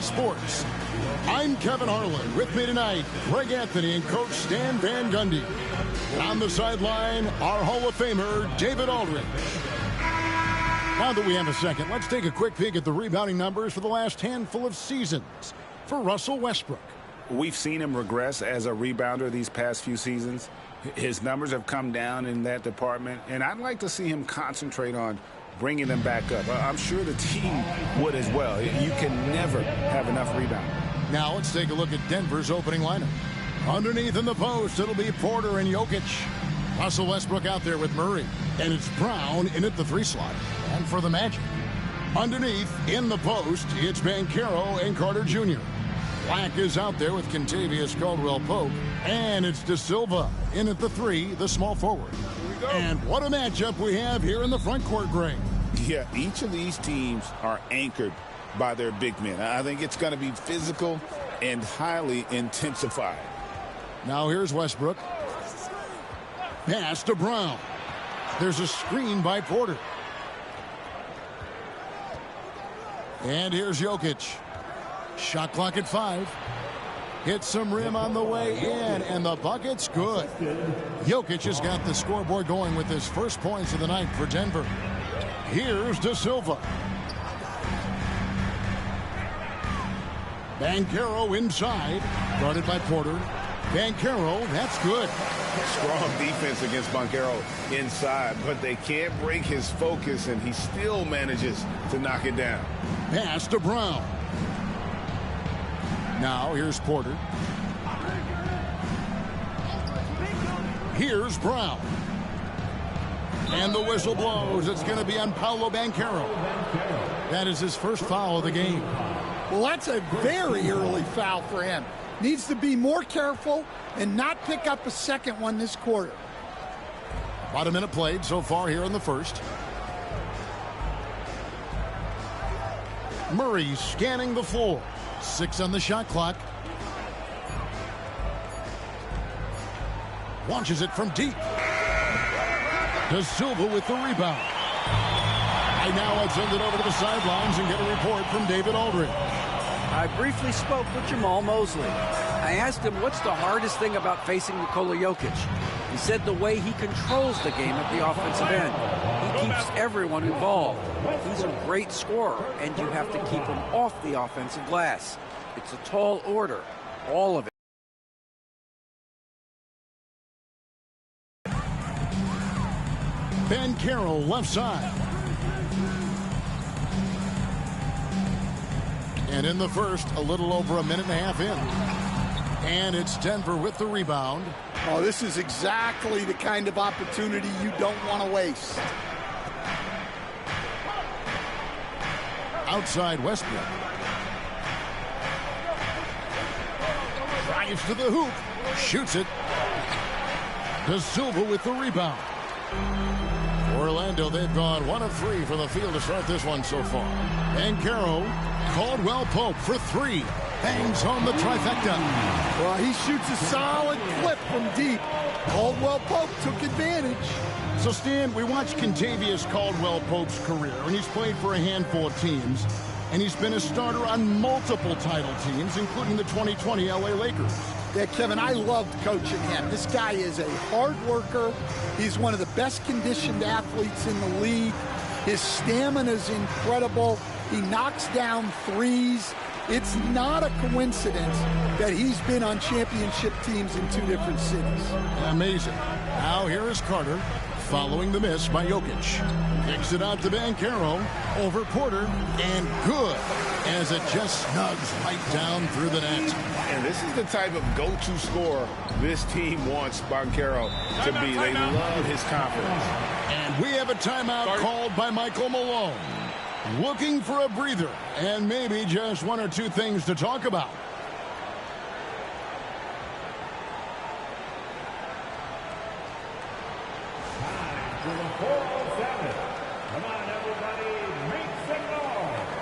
Sports. I'm Kevin Harlan. With me tonight, Greg Anthony and Coach Stan Van Gundy. And on the sideline, our Hall of Famer, David Aldridge. Now that we have a second, let's take a quick peek at the rebounding numbers for the last handful of seasons for Russell Westbrook. We've seen him regress as a rebounder these past few seasons. His numbers have come down in that department, and I'd like to see him concentrate on bringing them back up. I'm sure the team would as well. You can never have enough rebounding. Now let's take a look at Denver's opening lineup. Underneath in the post, it'll be Porter and Jokic. Russell Westbrook out there with Murray. And it's Brown in at the 3 slot. And for the Magic, underneath in the post, it's Banchero and Carter Jr. Black is out there with Kentavious Caldwell-Pope. And it's De Silva in at the 3, the small forward. And what a matchup we have here in the front court, Greg. Yeah, each of these teams are anchored by their big men. I think it's going to be physical and highly intensified. Now here's Westbrook. Pass to Brown. There's a screen by Porter. And here's Jokic. Shot clock at 5. Hits some rim on the way in, and the bucket's good. Jokic has got the scoreboard going with his first points of the night for Denver. Here's De Silva. Banchero inside, guarded by Porter. Banchero, that's good. Strong defense against Banchero inside, but they can't break his focus, and he still manages to knock it down. Pass to Brown. Now here's Porter. Here's Brown. And the whistle blows. It's going to be on Paolo Banchero. That is his first foul of the game. Well, that's a very early foul for him. Needs to be more careful and not pick up a second one this quarter. About a minute played so far here in the first. Murray scanning the floor. 6 on the shot clock. Launches it from deep. De Silva with the rebound. Right now let's send it over to the sidelines and get a report from David Aldridge. I briefly spoke with Jamal Mosley. I asked him what's the hardest thing about facing Nikola Jokic. He said the way he controls the game at the offensive end. He keeps everyone involved. He's a great scorer, and you have to keep him off the offensive glass. It's a tall order, all of it. Banchero left side. And in the first, a little over a minute and a half in. And it's Denver with the rebound. Oh, this is exactly the kind of opportunity you don't want to waste. Outside Westbrook. Drives to the hoop. Shoots it. De Silva with the rebound. Orlando, they've gone 1 of 3 from the field to start this one so far. Banchero, Caldwell-Pope for 3. Bangs home the trifecta. Well, he shoots a solid clip from deep. Caldwell-Pope took advantage. So, Stan, we watched Kentavious Caldwell-Pope's career, and he's played for a handful of teams. And he's been a starter on multiple title teams, including the 2020 LA Lakers. Yeah, Kevin, I loved coaching him. This guy is a hard worker. He's one of the best conditioned athletes in the league. His stamina is incredible. He knocks down threes. It's not a coincidence that he's been on championship teams in 2 different cities. Amazing. Now here is Carter, following the miss by Jokic. Kicks it out to Banchero, over Porter, and good, as it just snugs right down through the net. And this is the type of go-to scorer this team wants Banchero to be. They love his confidence. And we have a timeout called by Michael Malone. Looking for a breather and maybe just 1 or 2 things to talk about. Come on, everybody, make some noise.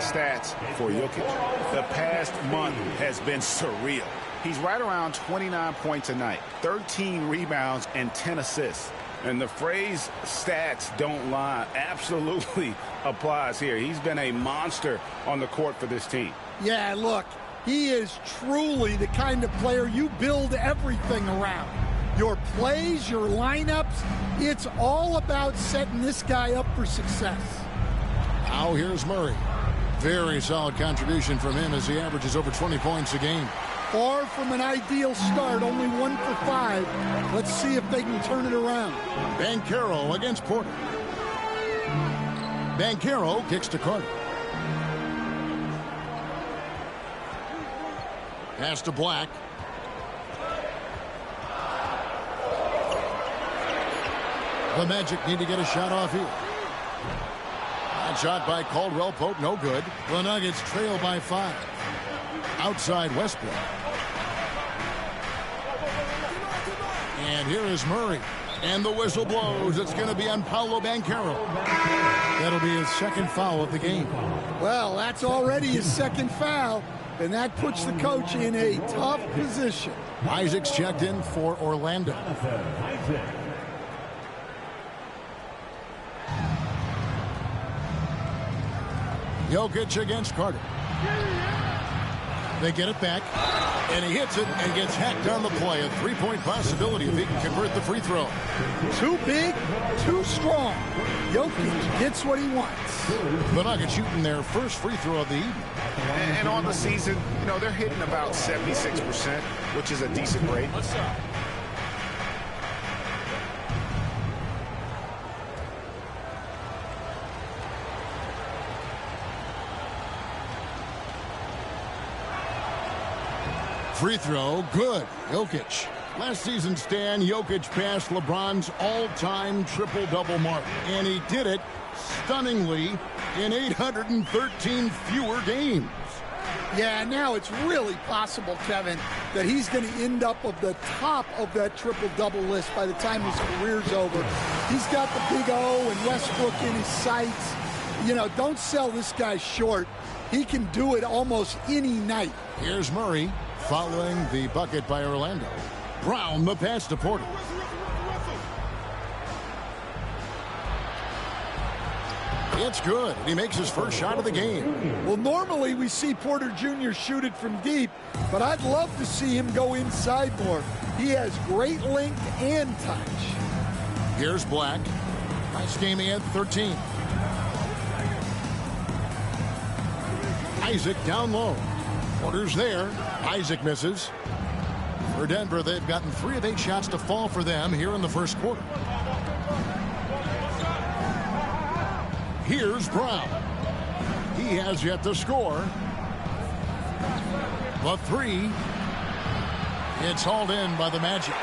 the stats for Jokic. The past month has been surreal. He's right around 29 points a night, 13 rebounds, and 10 assists. And the phrase stats don't lie absolutely applies here. He's been a monster on the court for this team. Yeah, look, he is truly the kind of player you build everything around. Your plays, your lineups, it's all about setting this guy up for success. Now here's Murray. Very solid contribution from him as he averages over 20 points a game. Far from an ideal start, only 1 for 5. Let's see if they can turn it around. Banchero against Porter. Banchero kicks to Carter. Pass to Black. The Magic need to get a shot off here. That shot by Caldwell Pope, no good. The Nuggets trail by 5. Outside Westbrook. And here is Murray. And the whistle blows. It's going to be on Paolo Banchero. That'll be his second foul of the game. Well, that's already his second foul, and that puts the coach in a tough position. Isaac's checked in for Orlando. Jokic against Carter. They get it back, and he hits it and gets hacked on the play. A three-point possibility if he can convert the free throw. Too big, too strong. Jokic gets what he wants. The Nuggets shooting their first free throw of the evening. And on the season, you know, they're hitting about 76%, which is a decent rate. Free throw, good. Jokic. Last season, Stan, Jokic passed LeBron's all-time triple-double mark. And he did it stunningly in 813 fewer games. Yeah, now it's really possible, Kevin, that he's going to end up at the top of that triple-double list by the time his career's over. He's got the big O and Westbrook in his sights. You know, don't sell this guy short. He can do it almost any night. Here's Murray following the bucket by Orlando. Brown, the pass to Porter. It's good. He makes his first shot of the game. Well, normally we see Porter Jr. shoot it from deep, but I'd love to see him go inside more. He has great length and touch. Here's Black. Nice game, he had 13. Isaac down low. Porter's there. Isaac misses. For Denver, they've gotten 3 of 8 shots to fall for them here in the first quarter. Here's Brown. He has yet to score. The 3. It's hauled in by the Magic.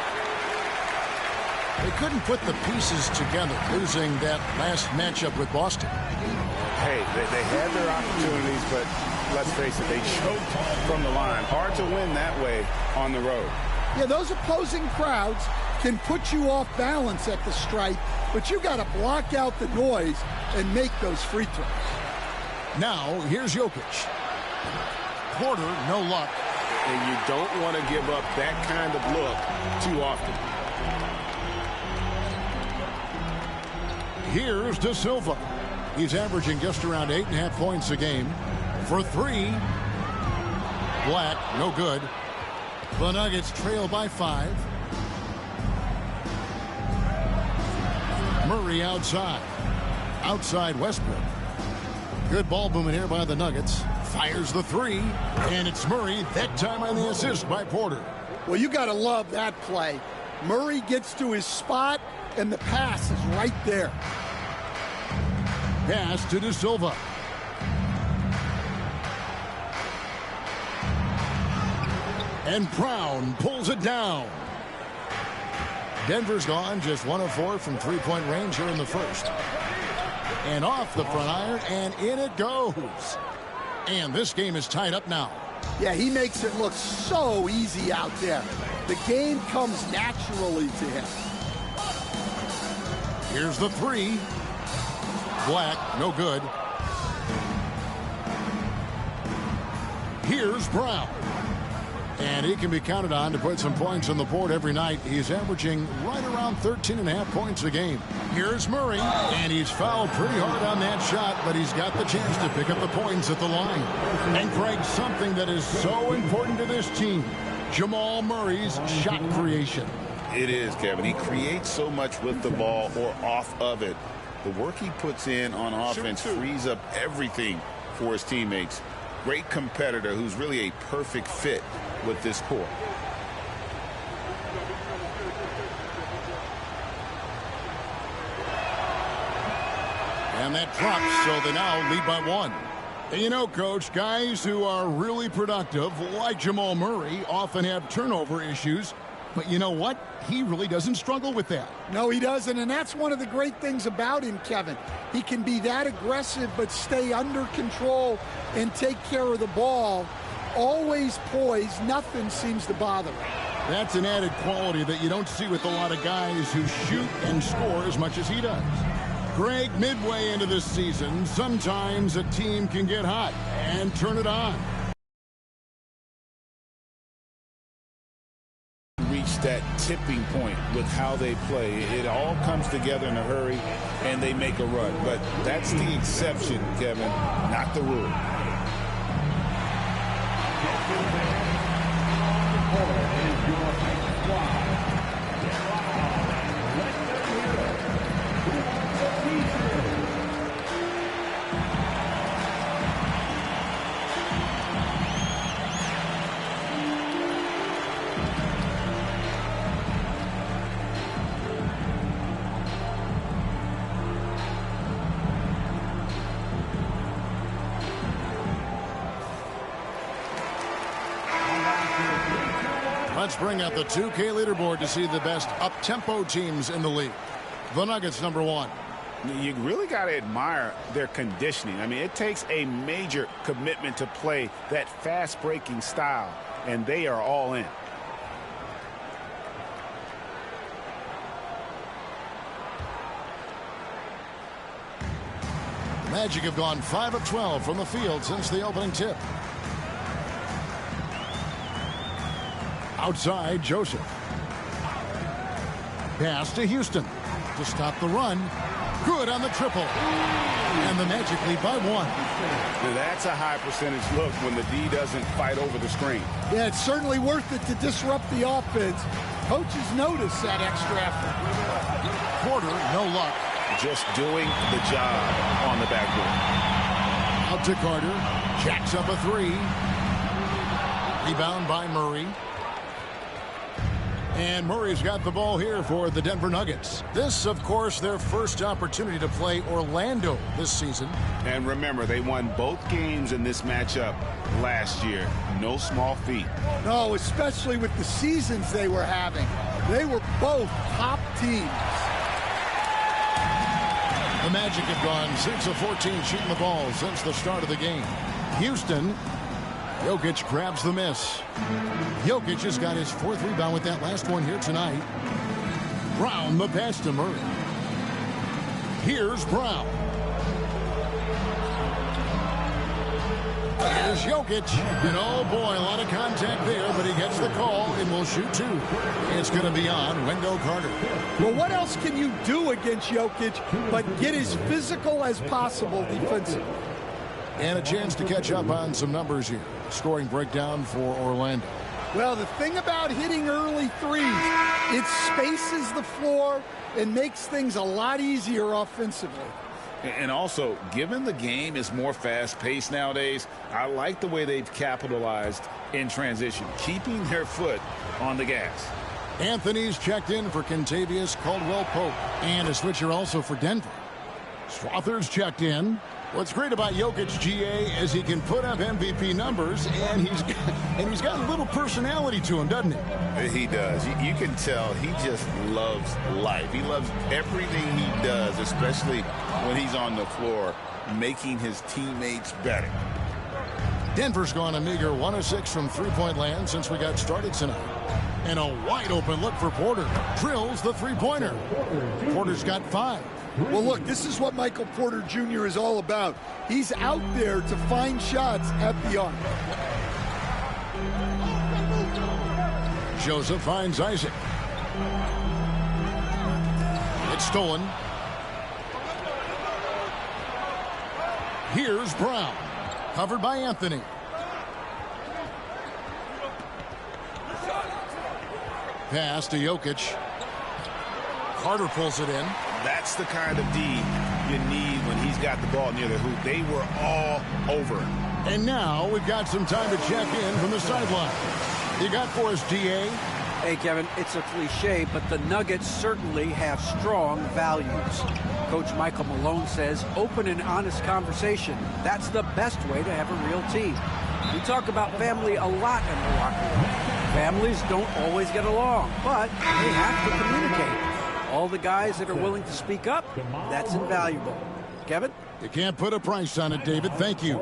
They couldn't put the pieces together, losing that last matchup with Boston. Hey, they had their opportunities, but let's face it, they choked from the line. Hard to win that way on the road. Yeah, those opposing crowds can put you off balance at the stripe, but you got to block out the noise and make those free throws. Now, here's Jokic. Porter, no luck. And you don't want to give up that kind of look too often. Here's De Silva. He's averaging just around 8.5 points a game. For 3. Black, no good. The Nuggets trail by 5. Murray outside. Outside Westbrook. Good ball movement here by the Nuggets. Fires the 3. And it's Murray, that time on the assist by Porter. Well, you got to love that play. Murray gets to his spot, and the pass is right there. Pass to De Silva. And Brown pulls it down. Denver's gone just 1 of 4 from three-point range here in the first. And off the front iron, and in it goes. And this game is tied up now. Yeah, he makes it look so easy out there. The game comes naturally to him. Here's the 3. Black, no good. Here's Brown. And he can be counted on to put some points on the board every night. He's averaging right around 13.5 points a game. Here's Murray, and he's fouled pretty hard on that shot, but he's got the chance to pick up the points at the line. And Craig, something that is so important to this team, Jamal Murray's shot creation. It is, Kevin. He creates so much with the ball or off of it. The work he puts in on offense frees up everything for his teammates. Great competitor who's really a perfect fit with this core. And that drops, so they now lead by 1. And you know, Coach, guys who are really productive, like Jamal Murray, often have turnover issues. But you know what? He really doesn't struggle with that. No, he doesn't, and that's one of the great things about him, Kevin. He can be that aggressive but stay under control and take care of the ball. Always poised. Nothing seems to bother him. That's an added quality that you don't see with a lot of guys who shoot and score as much as he does. Greg, midway into this season, sometimes a team can get hot and turn it on. Reach that tipping point with how they play. It all comes together in a hurry, and they make a run. But that's the exception, Kevin, not the rule. Let's bring out the 2K leaderboard to see the best up-tempo teams in the league. The Nuggets, number 1. You really got to admire their conditioning. I mean, it takes a major commitment to play that fast-breaking style, and they are all in. The Magic have gone 5 of 12 from the field since the opening tip. Outside, Joseph. Pass to Houston to stop the run. Good on the triple. And the Magic lead by 1. Now that's a high percentage look when the D doesn't fight over the screen. Yeah, it's certainly worth it to disrupt the offense. Coaches notice that extra effort. Porter, no luck. Just doing the job on the backboard. Out to Carter. Jacks up a 3. Rebound by Murray. And Murray's got the ball here for the Denver Nuggets. This, of course, their first opportunity to play Orlando this season. And remember, they won both games in this matchup last year. No small feat. No, especially with the seasons they were having. They were both top teams. The Magic have gone 6 of 14 shooting the ball since the start of the game. Houston, Jokic grabs the miss. Jokic has got his 4th rebound with that last one here tonight. Brown, the pass to Murray. Here's Brown. There's Jokic. And oh boy, a lot of contact there, but he gets the call and will shoot 2. It's going to be on Wendell Carter. Well, what else can you do against Jokic but get as physical as possible defensively? And a chance to catch up on some numbers here. Scoring breakdown for Orlando. Well, the thing about hitting early threes, it spaces the floor and makes things a lot easier offensively. And also, given the game is more fast-paced nowadays, I like the way they've capitalized in transition, keeping their foot on the gas. Anthony's checked in for Kentavious Caldwell-Pope. And a switcher also for Denver. Strother's checked in. What's great about Jokic, GA, is he can put up MVP numbers, and he's got a little personality to him, doesn't he? He does. You can tell he just loves life. He loves everything he does, especially when he's on the floor, making his teammates better. Denver's gone a meager 1 of 6 from three-point land since we got started tonight. And a wide-open look for Porter. Drills the three-pointer. Porter's got 5. Well, look, this is what Michael Porter Jr. is all about. He's out there to find shots at the arc. Joseph finds Isaac. It's stolen. Here's Brown. Covered by Anthony. Pass to Jokic. Carter pulls it in. That's the kind of D you need when he's got the ball near the hoop. They were all over him. And now we've got some time to check in from the sideline. You got for us, DA? Hey, Kevin, it's a cliche, but the Nuggets certainly have strong values. Coach Michael Malone says open and honest conversation. That's the best way to have a real team. We talk about family a lot in the locker room. Families don't always get along, but they have to communicate. All the guys that are willing to speak up, that's invaluable. Kevin? You can't put a price on it, David. Thank you.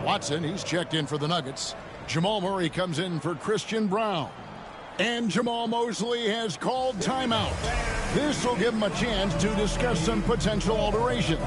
Watson, he's checked in for the Nuggets. Jamal Murray comes in for Christian Brown. And Jamal Mosley has called timeout. This will give him a chance to discuss some potential alterations.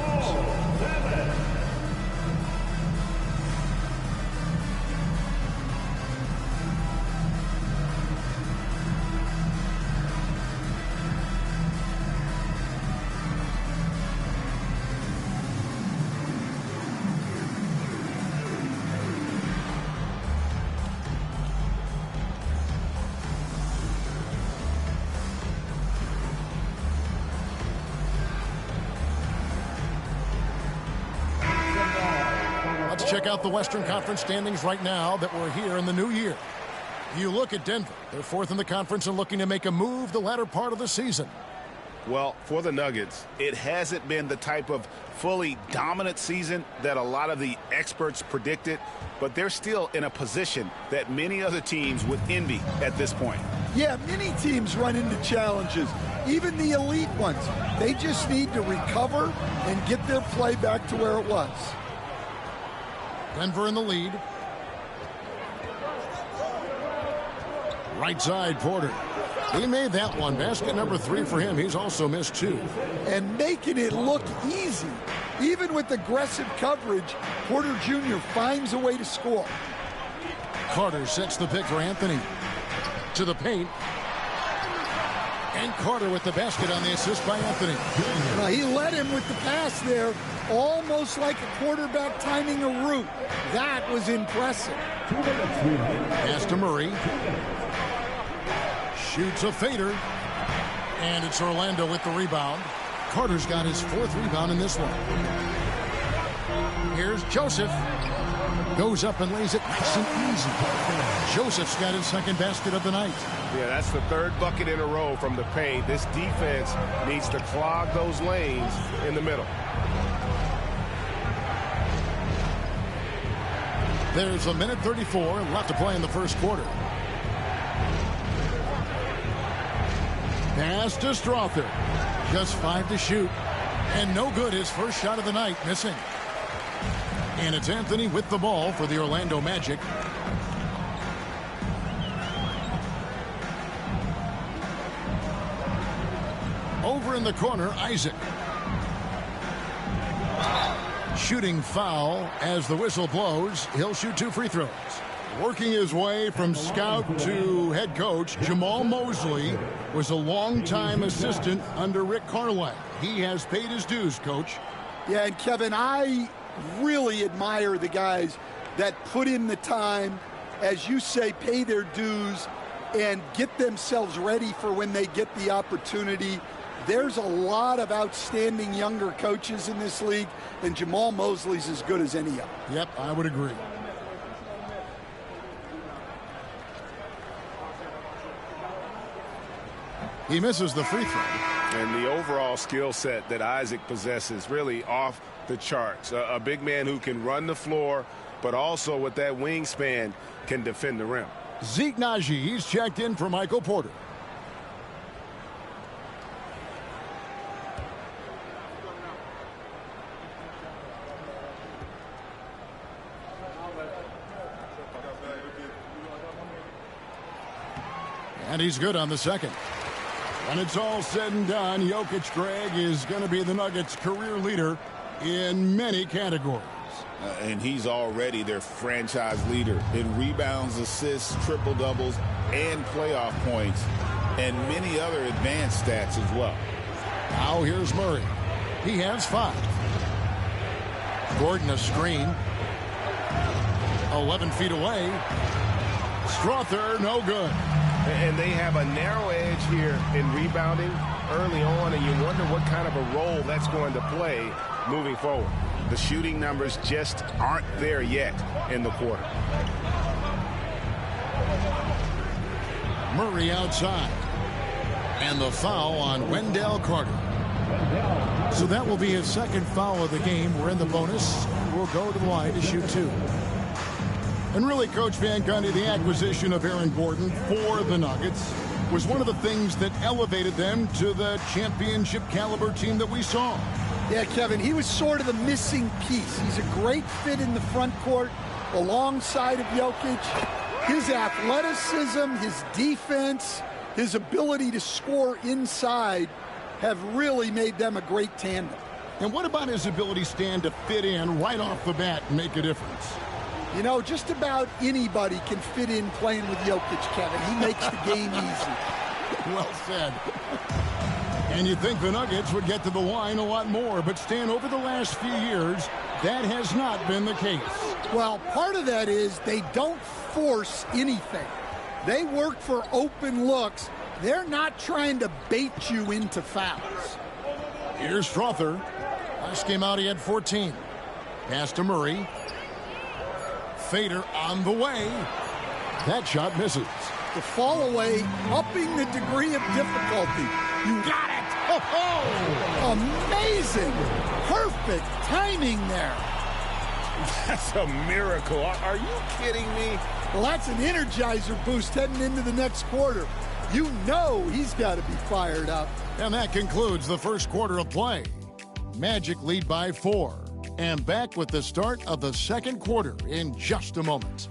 Check out the Western Conference standings right now that we're here in the new year. You look at Denver. They're fourth in the conference and looking to make a move the latter part of the season. Well, for the Nuggets, it hasn't been the type of fully dominant season that a lot of the experts predicted, but they're still in a position that many other teams would envy at this point. Yeah, many teams run into challenges, even the elite ones. They just need to recover and get their play back to where it was. Denver in the lead. Right side, Porter. He made that one. Basket number 3 for him. He's also missed 2. And making it look easy. Even with aggressive coverage, Porter Jr. finds a way to score. Carter sets the pick for Anthony. To the paint. And Carter with the basket on the assist by Anthony. Now, he led him with the pass there, almost like a quarterback timing a route. That was impressive. Pass to Murray. Shoots a fader. And it's Orlando with the rebound. Carter's got his 4th rebound in this one. Here's Joseph. Goes up and lays it nice and easy. Joseph's got his 2nd basket of the night. Yeah, that's the 3rd bucket in a row from the paint. This defense needs to clog those lanes in the middle. There's a minute 34 left to play in the first quarter. Pass to Strother. Just 5 to shoot. And no good. His first shot of the night missing. And it's Anthony with the ball for the Orlando Magic. Over in the corner, Isaac. Shooting foul as the whistle blows. He'll shoot 2 free throws. Working his way from scout to head coach, Jamal Mosley was a longtime assistant under Rick Carlisle. He has paid his dues, Coach. Yeah, and Kevin, I really admire the guys that put in the time, as you say, pay their dues and get themselves ready for when they get the opportunity. There's a lot of outstanding younger coaches in this league, and Jamal Mosley's as good as any of them. Yep, I would agree. He misses the free throw. And the overall skill set that Isaac possesses really off the charts. A big man who can run the floor, but also with that wingspan can defend the rim. Zeke Naji, he's checked in for Michael Porter. And he's good on the second. When it's all said and done, Jokic, Greg, is going to be the Nuggets' career leader in many categories. And he's already their franchise leader in rebounds, assists, triple-doubles, and playoff points, and many other advanced stats as well. Now here's Murray. He has 5. Gordon a screen. 11 feet away. Strother, no good. And they have a narrow edge here in rebounding early on, and you wonder what kind of a role that's going to play moving forward. The shooting numbers just aren't there yet in the quarter. Murray outside. And the foul on Wendell Carter. So that will be his second foul of the game. We're in the bonus. We'll go to the line to shoot 2. And really, Coach Van Gundy, the acquisition of Aaron Gordon for the Nuggets was one of the things that elevated them to the championship caliber team that we saw. Yeah, Kevin, he was sort of the missing piece. He's a great fit in the front court alongside of Jokic. His athleticism, his defense, his ability to score inside have really made them a great tandem. And what about his ability, Stan, to fit in right off the bat and make a difference? You know, just about anybody can fit in playing with Jokic, Kevin. He makes the game easy. Well said. And you'd think the Nuggets would get to the line a lot more, but Stan, over the last few years, that has not been the case. Well, part of that is they don't force anything. They work for open looks. They're not trying to bait you into fouls. Here's Strother. Last game out, he had 14. Pass to Murray. Fader on the way. That shot misses. The fall away, upping the degree of difficulty. You got it. Oh, amazing. Perfect timing there. That's a miracle. Are you kidding me? Well, that's an energizer boost heading into the next quarter. You know he's got to be fired up. And that concludes the first quarter of play. Magic lead by 4. And back with the start of the second quarter in just a moment.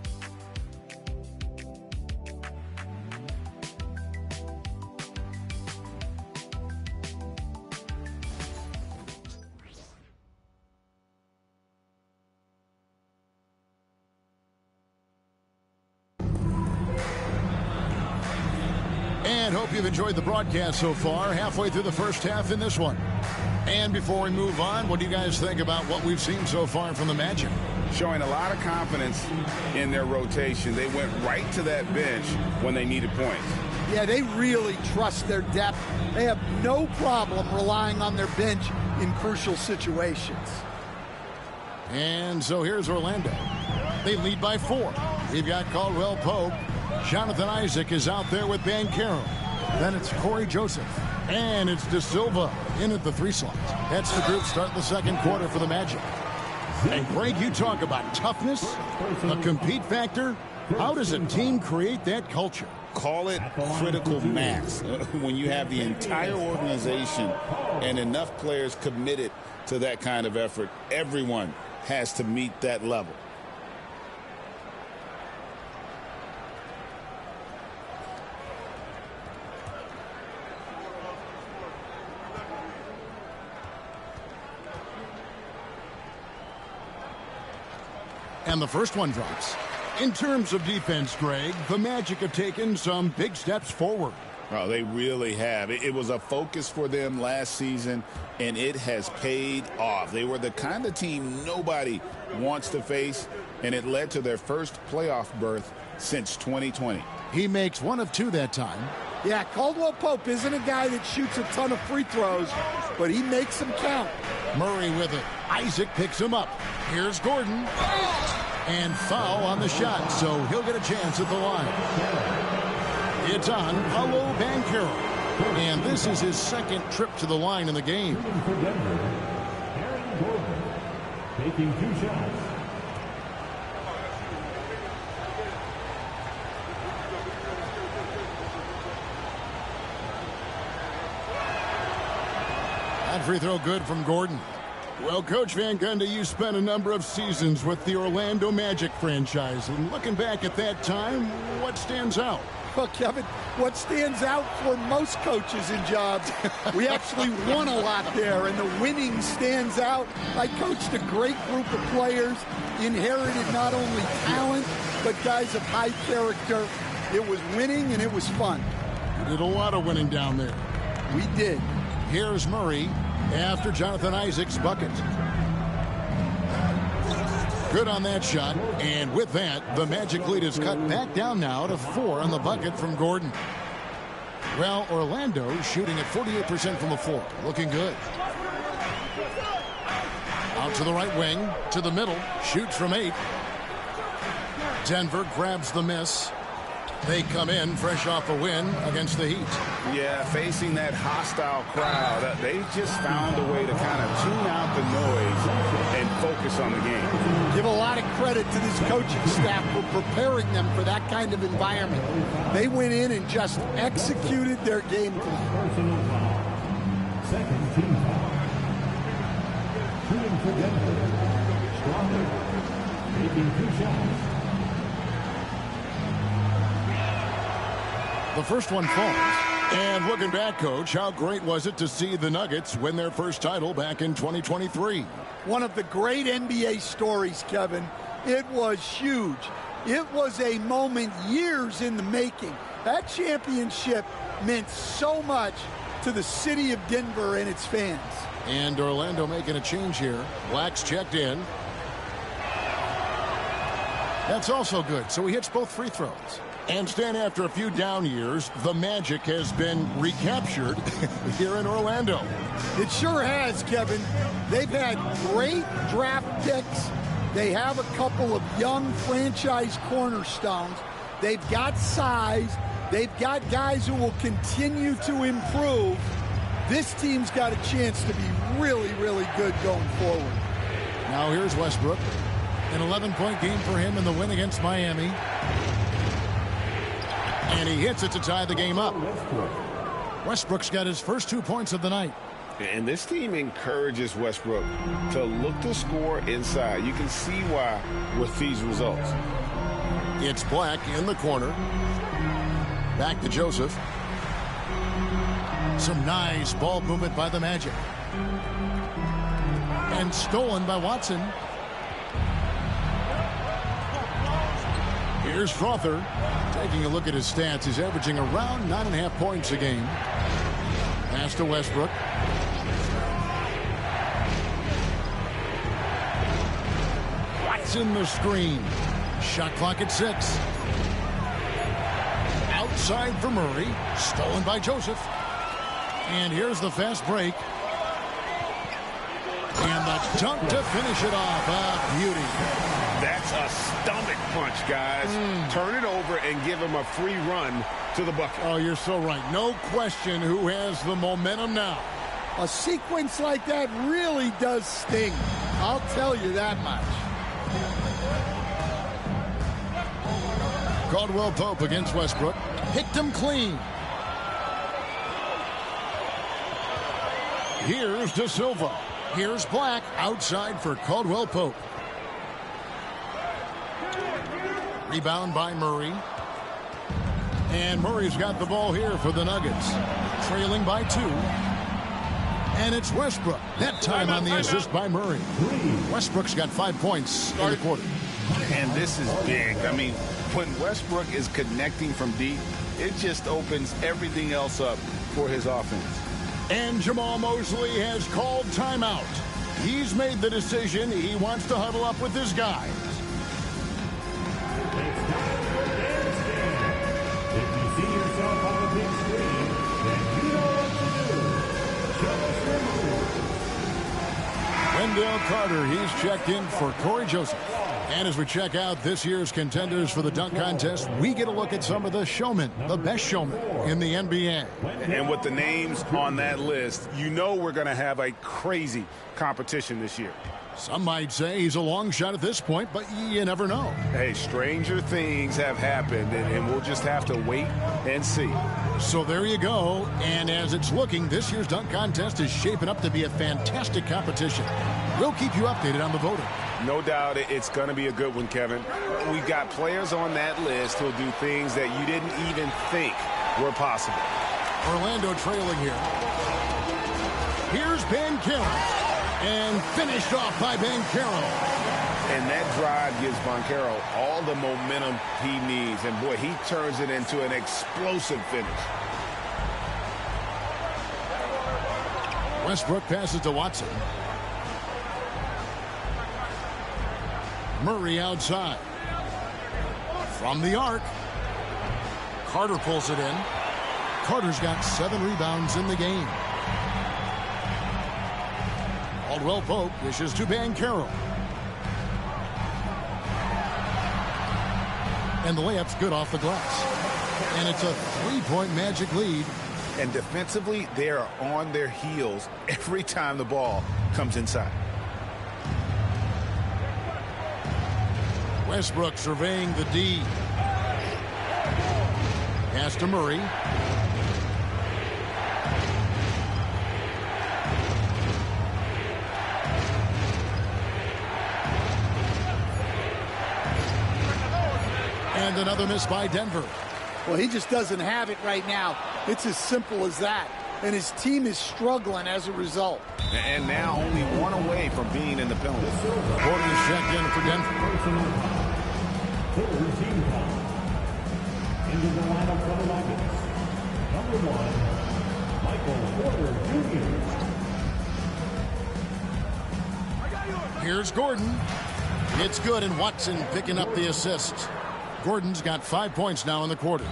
And hope you've enjoyed the broadcast so far. Halfway through the first half in this one. And before we move on, what do you guys think about what we've seen so far from the Magic? Showing a lot of confidence in their rotation. They went right to that bench when they needed points. Yeah, they really trust their depth. They have no problem relying on their bench in crucial situations. And so here's Orlando. They lead by 4. You've got Caldwell Pope. Jonathan Isaac is out there with Banchero. Then it's Corey Joseph. And it's De Silva in at the 3 slot. That's the group starting the second quarter for the Magic. And Greg, you talk about toughness, a compete factor. How does a team create that culture? Call it critical mass. When you have the entire organization and enough players committed to that kind of effort, everyone has to meet that level. And the first one drops. In terms of defense, Greg, the Magic have taken some big steps forward. Oh, they really have. It was a focus for them last season, and it has paid off. They were the kind of team nobody wants to face, and it led to their first playoff berth since 2020. He makes 1 of 2 that time. Yeah, Caldwell Pope isn't a guy that shoots a ton of free throws, but he makes them count. Murray with it. Isaac picks him up. Here's Gordon. And foul on the shot, so he'll get a chance at the line. It's on Paolo Banchero. And this is his second trip to the line in the game. Aaron Gordon taking 2 shots. That free throw good from Gordon. Well, Coach Van Gundy, you spent a number of seasons with the Orlando Magic franchise. And looking back at that time, what stands out? Well, Kevin, what stands out for most coaches in jobs, we actually won a lot there, and the winning stands out. I coached a great group of players, inherited not only talent, but guys of high character. It was winning, and it was fun. You did a lot of winning down there. We did. Here's Murray after Jonathan Isaac's bucket. Good on that shot, and with that, the Magic lead is cut back down now to 4 on the bucket from Gordon. Well, Orlando shooting at 48% from the floor, looking good. Out to the right wing, to the middle, shoots from 8. Denver grabs the miss. They come in fresh off a win against the Heat. Yeah, facing that hostile crowd, they just found a way to kind of tune out the noise and focus on the game. Give a lot of credit to this coaching staff for preparing them for that kind of environment. They went in and just executed their game plan. Second team foul. Shooting for Denver. Strawman making 2 shots. The first one falls. And looking back, Coach, how great was it to see the Nuggets win their first title back in 2023? One of the great NBA stories, Kevin. It was huge. It was a moment years in the making. That championship meant so much to the city of Denver and its fans. And Orlando making a change here. Black's checked in. That's also good. So he hits both free throws. And Stan, after a few down years, the Magic has been recaptured here in Orlando. It sure has, Kevin. They've had great draft picks. They have a couple of young franchise cornerstones. They've got size. They've got guys who will continue to improve. This team's got a chance to be really, really good going forward. Now here's Westbrook. An 11-point game for him in the win against Miami. And he hits it to tie the game up. Westbrook's got his first 2 points of the night. And this team encourages Westbrook to look to score inside. You can see why with these results. It's Black in the corner. Back to Joseph. Some nice ball movement by the Magic. And stolen by Watson. Here's Frother. Taking a look at his stats, he's averaging around 9.5 points a game. Pass to Westbrook. Watson the screen. Shot clock at 6. Outside for Murray. Stolen by Joseph. And here's the fast break. And the dunk to finish it off. A beauty. That's a stomach punch, guys. Turn it over and give him a free run to the bucket. Oh, you're so right. No question who has the momentum now. A sequence like that really does sting. I'll tell you that much. Caldwell Pope against Westbrook. Picked him clean. Here's De Silva. Here's Black outside for Caldwell Pope. Rebound by Murray. And Murray's got the ball here for the Nuggets. Trailing by 2. And it's Westbrook. That time on the assist by Murray. Westbrook's got 5 points in the quarter. And this is big. I mean, when Westbrook is connecting from deep, it just opens everything else up for his offense. And Jamal Mosley has called timeout. He's made the decision. He wants to huddle up with his guys. If you see yourself on the big screen, then you know what to do. Show us your move. Wendell Carter, he's checked in for Corey Joseph. And as we check out this year's contenders for the dunk contest, we get a look at some of the showmen, the best showmen in the NBA. And with the names on that list, you know we're going to have a crazy competition this year. Some might say he's a long shot at this point, but you never know. Hey, stranger things have happened, and we'll just have to wait and see. So there you go. And as it's looking, this year's dunk contest is shaping up to be a fantastic competition. We'll keep you updated on the voting. No doubt it's going to be a good one, Kevin. We've got players on that list who'll do things that you didn't even think were possible. Orlando trailing here. Here's Banchero. And finished off by Banchero. And that drive gives Banchero all the momentum he needs. And, boy, he turns it into an explosive finish. Westbrook passes to Watson. Murray outside. From the arc. Carter pulls it in. Carter's got 7 rebounds in the game. Caldwell Pope dishes to Banchero. And the layup's good off the glass. And it's a 3-point Magic lead. And defensively, they are on their heels every time the ball comes inside. Westbrook surveying the D. Pass to Murray. And another miss by Denver. Well, he just doesn't have it right now. It's as simple as that. And his team is struggling as a result. And now only 1 away from being in the penalty. Porter's checked in for Denver. Full team foul. Into the lineup for the Rockets. Number 1, Michael Porter Jr. Here's Gordon. It's good, and Watson picking up the assist. Gordon's got 5 points now in the quarter.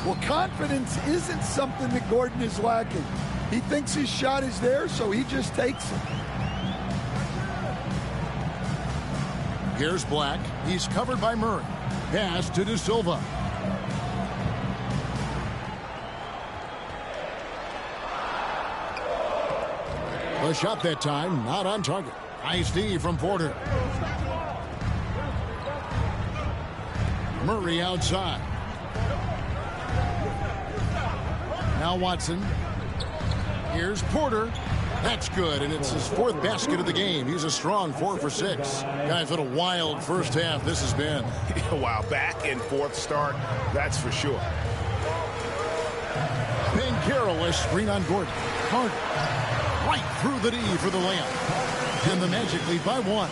Well, confidence isn't something that Gordon is lacking. He thinks his shot is there, so he just takes it. Here's Black. He's covered by Murray. Pass to De Silva. The shot that time, not on target. Nice D from Porter. Murray outside. Now Watson. Here's Porter. That's good, and it's his 4th basket of the game. He's a strong 4 for 6. Guys, what a wild first half this has been. Wow, back in 4th start, that's for sure. Banchero, a screen on Gordon. Carter right through the D for the layup. And the Magic lead by 1.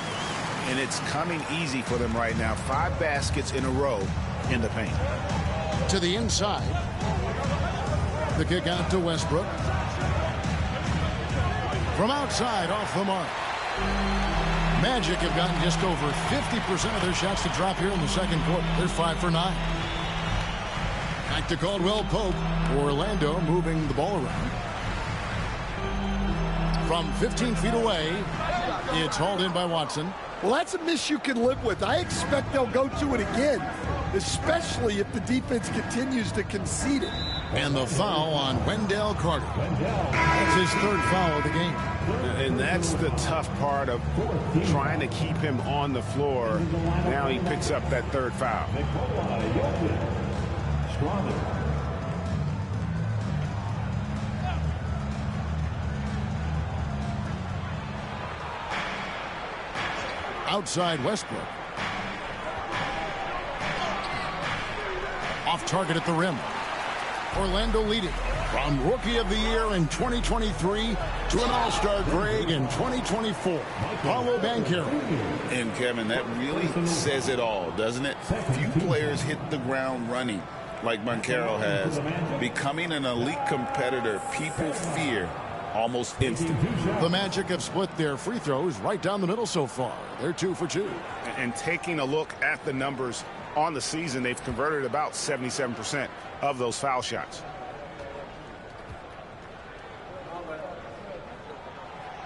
And it's coming easy for them right now. 5 baskets in a row in the paint. To the inside. The kick out to Westbrook. From outside, off the mark. Magic have gotten just over 50% of their shots to drop here in the second quarter. They're 5 for 9. Back to Caldwell Pope. Orlando moving the ball around. From 15 feet away, it's hauled in by Watson. Well, that's a miss you can live with. I expect they'll go to it again, especially if the defense continues to concede it. And the foul on Wendell Carter. That's his 3rd foul of the game. And that's the tough part of trying to keep him on the floor. Now he picks up that 3rd foul. Outside Westbrook. Off target at the rim. Orlando leading from Rookie of the Year in 2023 to an All-Star grade in 2024. Paolo Banchero. And, Kevin, that really says it all, doesn't it? Few players hit the ground running like Banchero has. Becoming an elite competitor, people fear almost instant. The Magic have split their free throws right down the middle so far. They're 2 for 2. And taking a look at the numbers on the season, they've converted about 77% of those foul shots.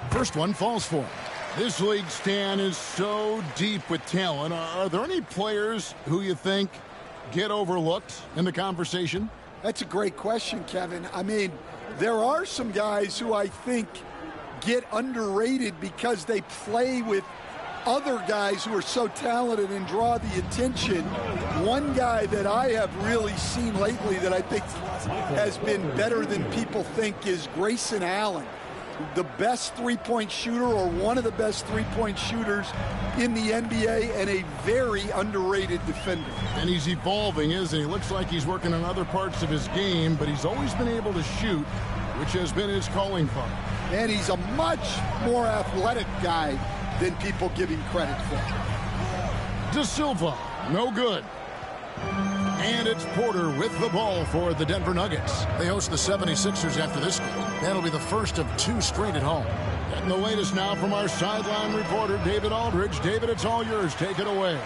First one falls for him. This league, Stan, is so deep with talent. Are there any players who you think get overlooked in the conversation? That's a great question, Kevin. I mean, there are some guys who I think get underrated because they play with other guys who are so talented and draw the attention. One guy that I have really seen lately that I think has been better than people think is Grayson Allen. the best three-point shooter or one of the best three-point shooters in the NBA and a very underrated defender. And he's evolving, isn't he? Looks like he's working on other parts of his game, but he's always been able to shoot, which has been his calling card. And he's a much more athletic guy than people give him credit for. De Silva, no good. And it's Porter with the ball for the Denver Nuggets. They host the 76ers after this game. That'll be the first of 2 straight at home. Getting the latest now from our sideline reporter, David Aldridge. David, it's all yours. Take it away.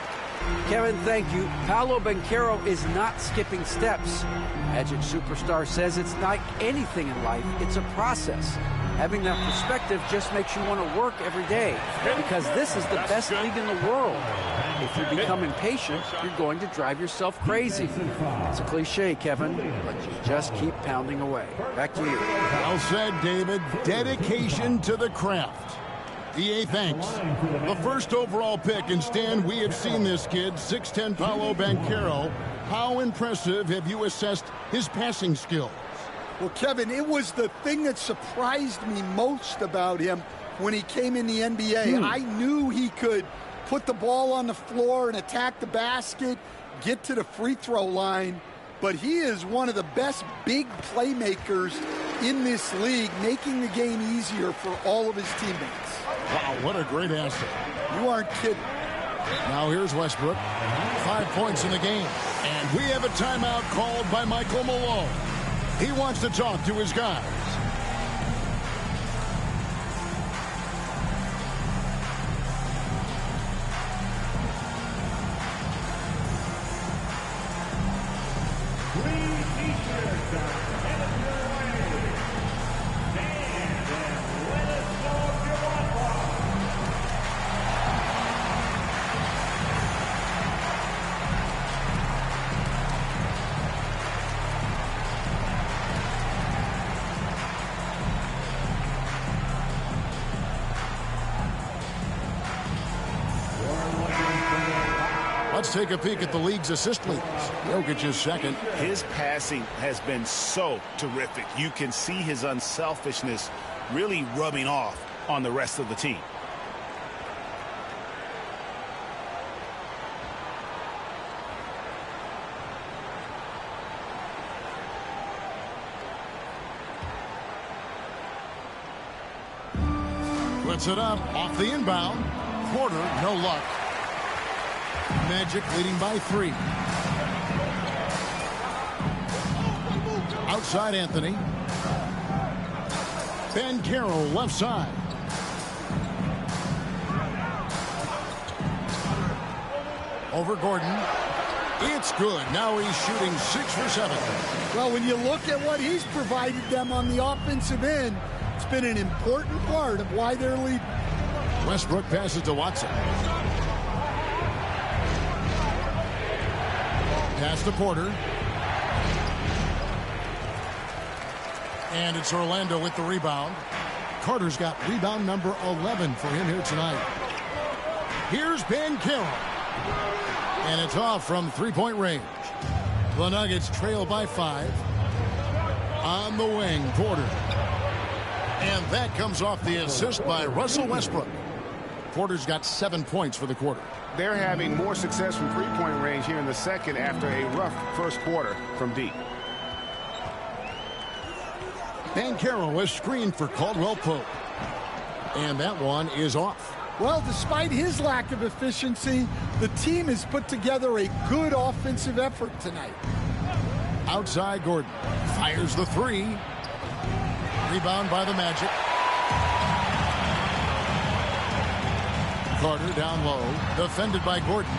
Kevin, thank you. Paolo Banchero is not skipping steps. Magic superstar says it's like anything in life. It's a process. Having that perspective just makes you want to work every day because this is the best league in the world. If you become impatient, you're going to drive yourself crazy. It's a cliche, Kevin, but you just keep pounding away. Back to you. Well said, David. Dedication to the craft. EA thanks. The first overall pick, and Stan, we have seen this kid, 6'10" Paolo Banchero. How impressive have you assessed his passing skills? Well, Kevin, it was the thing that surprised me most about him when he came in the NBA. I knew he could put the ball on the floor and attack the basket, get to the free throw line, but he is one of the best big playmakers in this league, making the game easier for all of his teammates. Wow, what a great asset. You aren't kidding. Now here's Westbrook. 5 points in the game. And we have a timeout called by Michael Malone. He wants to talk to his guys. Let's take a peek at the league's assist leaders. Jokic is second. His passing has been so terrific. You can see his unselfishness really rubbing off on the rest of the team. Puts it up off the inbound. Porter, no luck. Magic leading by 3. Outside Anthony. Banchero left side. Over Gordon. It's good. Now he's shooting 6 for 7. Well, when you look at what he's provided them on the offensive end, it's been an important part of why they're leading. Westbrook passes to Watson. Pass to Porter. And it's Orlando with the rebound. Carter's got rebound number 11 for him here tonight. Here's Banchero. And it's off from three-point range. The Nuggets trail by 5. On the wing, Porter. And that comes off the assist by Russell Westbrook. Porter's got 7 points for the quarter. They're having more success from three-point range here in the second after a rough first quarter from deep. Banchero is screened for Caldwell Pope. And that one is off. Well, despite his lack of efficiency, the team has put together a good offensive effort tonight. Outside Gordon. Fires the 3. Rebound by the Magic. Carter down low. Defended by Gordon.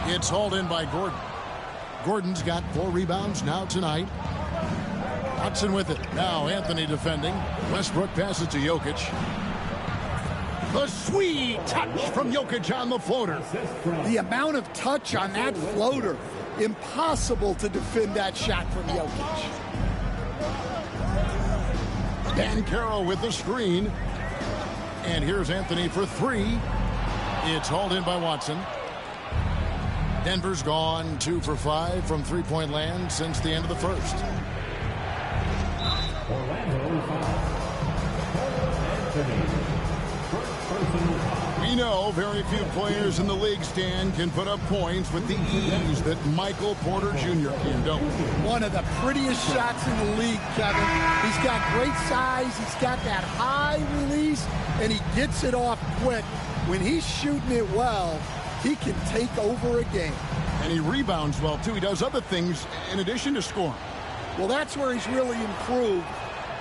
It's hauled in by Gordon. Gordon's got 4 rebounds now tonight. Watson with it. Now Anthony defending. Westbrook passes to Jokic. The sweet touch from Jokic on the floater. The amount of touch on that floater. Impossible to defend that shot from Jokic. Banchero with the screen. And here's Anthony for 3. It's hauled in by Watson. Denver's gone 2 for 5 from three-point land since the end of the first. Orlando We know very few players in the league, Stan, can put up points with the ease that Michael Porter Jr. can, don't we? One of the prettiest shots in the league, Kevin. He's got great size. He's got that high release, and he gets it off quick. When he's shooting it well, he can take over a game. And he rebounds well, too. He does other things in addition to scoring. Well, that's where he's really improved,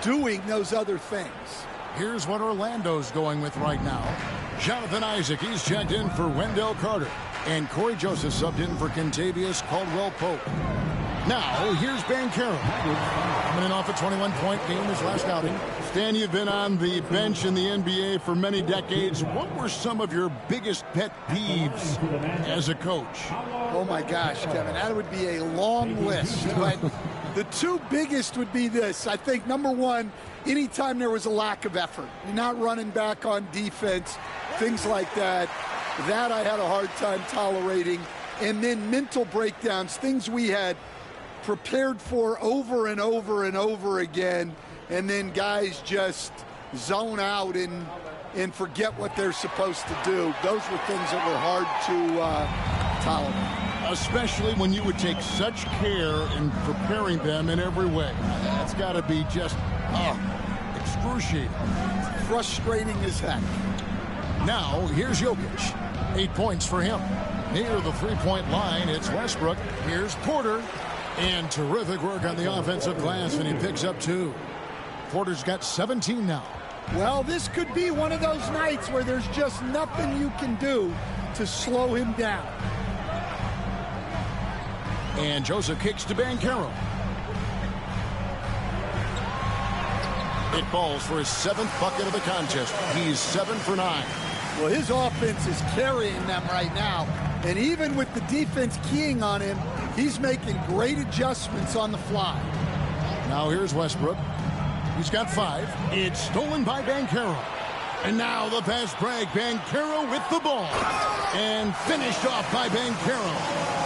doing those other things. Here's what Orlando's going with right now. Jonathan Isaac, he's checked in for Wendell Carter. And Corey Joseph subbed in for Kentavious Caldwell-Pope. Now, here's Banchero. Coming in off a 21-point game his last outing. Stan, you've been on the bench in the NBA for many decades. What were some of your biggest pet peeves as a coach? Oh, my gosh, Kevin, that would be a long list. But the two biggest would be this. I think, number one, anytime there was a lack of effort, you're not running back on defense, things like that, that I had a hard time tolerating. And then mental breakdowns, things we had prepared for over and over and over again, and then guys just zone out and forget what they're supposed to do. Those were things that were hard to tolerate. Especially when you would take such care in preparing them in every way. That's got to be just excruciating. Frustrating as heck. Now, here's Jokic. 8 points for him. Near the three-point line, it's Westbrook. Here's Porter. And terrific work on the offensive glass, and he picks up 2. Porter's got 17 now. Well, this could be one of those nights where there's just nothing you can do to slow him down. And Joseph kicks to Banchero. It falls for his 7th bucket of the contest. He's 7 for 9. Well, his offense is carrying them right now. And even with the defense keying on him, he's making great adjustments on the fly. Now here's Westbrook. He's got 5. It's stolen by Banchero. And now the fast break. Banchero with the ball. And finished off by Banchero.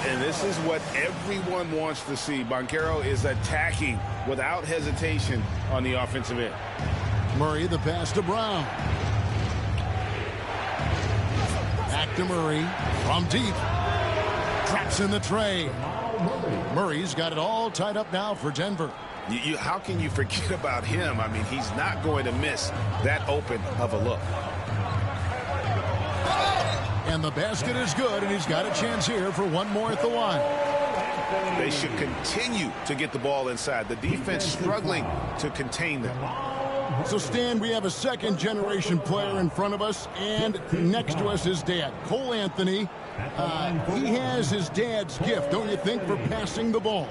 And this is what everyone wants to see. Banchero is attacking without hesitation on the offensive end. Murray, the pass to Brown. Back to Murray from deep. Traps in the tray. Murray's got it all tied up now for Denver. How can you forget about him? I mean, he's not going to miss that open of a look. And the basket is good, and he's got a chance here for one more at the line. They should continue to get the ball inside. The defense struggling to contain them. So, Stan, we have a second-generation player in front of us, and next to us is Dad. Cole Anthony, he has his dad's gift, don't you think, for passing the ball?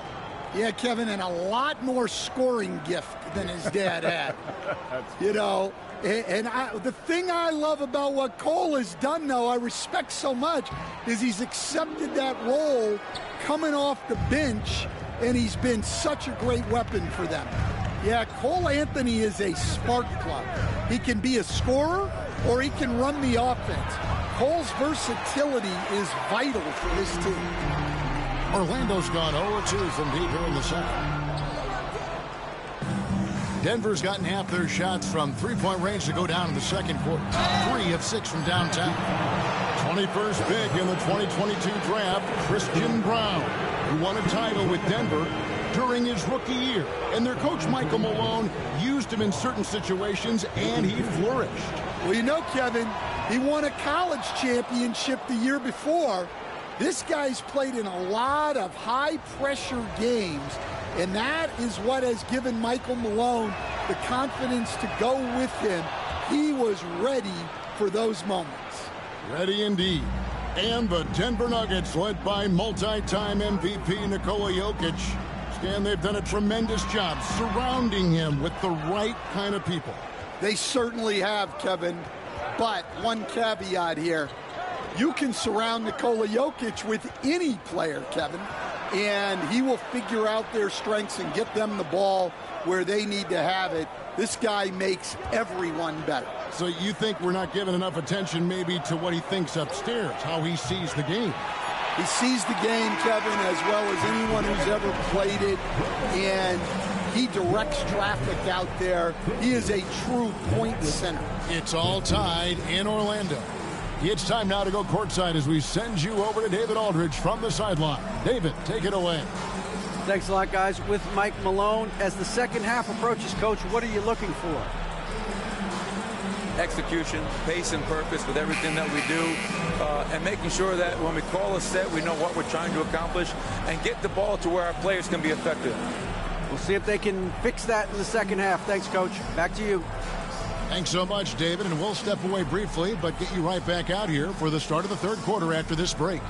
Yeah, Kevin, and a lot more scoring gift than his dad had. You know, and the thing I love about what Cole has done, though, I respect so much, is he's accepted that role coming off the bench, and he's been such a great weapon for them. Yeah, Cole Anthony is a spark plug. He can be a scorer or he can run the offense. Cole's versatility is vital for this team. Orlando's gone 0-2 from deep here in the second. Denver's gotten half their shots from three-point range to go down in the second quarter. 3 of 6 from downtown. 21st pick in the 2022 draft, Christian Brown, who won a title with Denver during his rookie year. And their coach, Michael Malone, used him in certain situations, and he flourished. Well, you know, Kevin, he won a college championship the year before. This guy's played in a lot of high-pressure games, and that is what has given Michael Malone the confidence to go with him. He was ready for those moments. Ready indeed. And the Denver Nuggets, led by multi-time MVP Nikola Jokic. Stan, they've done a tremendous job surrounding him with the right kind of people. They certainly have, Kevin. But one caveat here. You can surround Nikola Jokic with any player, Kevin, and he will figure out their strengths and get them the ball where they need to have it. This guy makes everyone better. So you think we're not giving enough attention maybe to what he thinks upstairs, how he sees the game? He sees the game, Kevin, as well as anyone who's ever played it, and He directs traffic out there. He is a true point center. It's all tied in Orlando. It's time now to go courtside as we send you over to David Aldridge from the sideline. David, take it away. Thanks a lot, guys. With Mike Malone, as the second half approaches, Coach, what are you looking for? Execution, pace, and purpose with everything that we do, and making sure that when we call a set, we know what we're trying to accomplish and get the ball to where our players can be effective. We'll see if they can fix that in the second half. Thanks, Coach. Back to you. Thanks so much, David, and we'll step away briefly, but get you right back out here for the start of the third quarter after this break.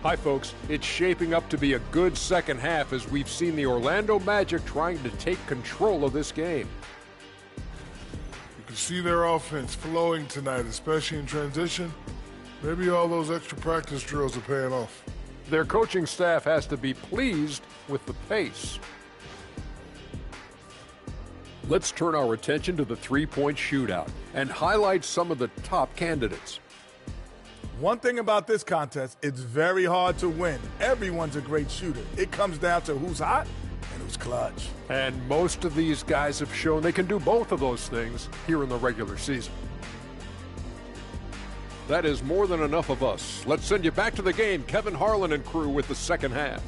Hi, folks. It's shaping up to be a good second half as we've seen the Orlando Magic trying to take control of this game. You can see their offense flowing tonight, especially in transition. Maybe all those extra practice drills are paying off. Their coaching staff has to be pleased with the pace. Let's turn our attention to the three-point shootout and highlight some of the top candidates. One thing about this contest, it's very hard to win. Everyone's a great shooter. It comes down to who's hot and who's clutch. And most of these guys have shown they can do both of those things here in the regular season. That is more than enough of us. Let's send you back to the game. Kevin Harlan and crew with the second half.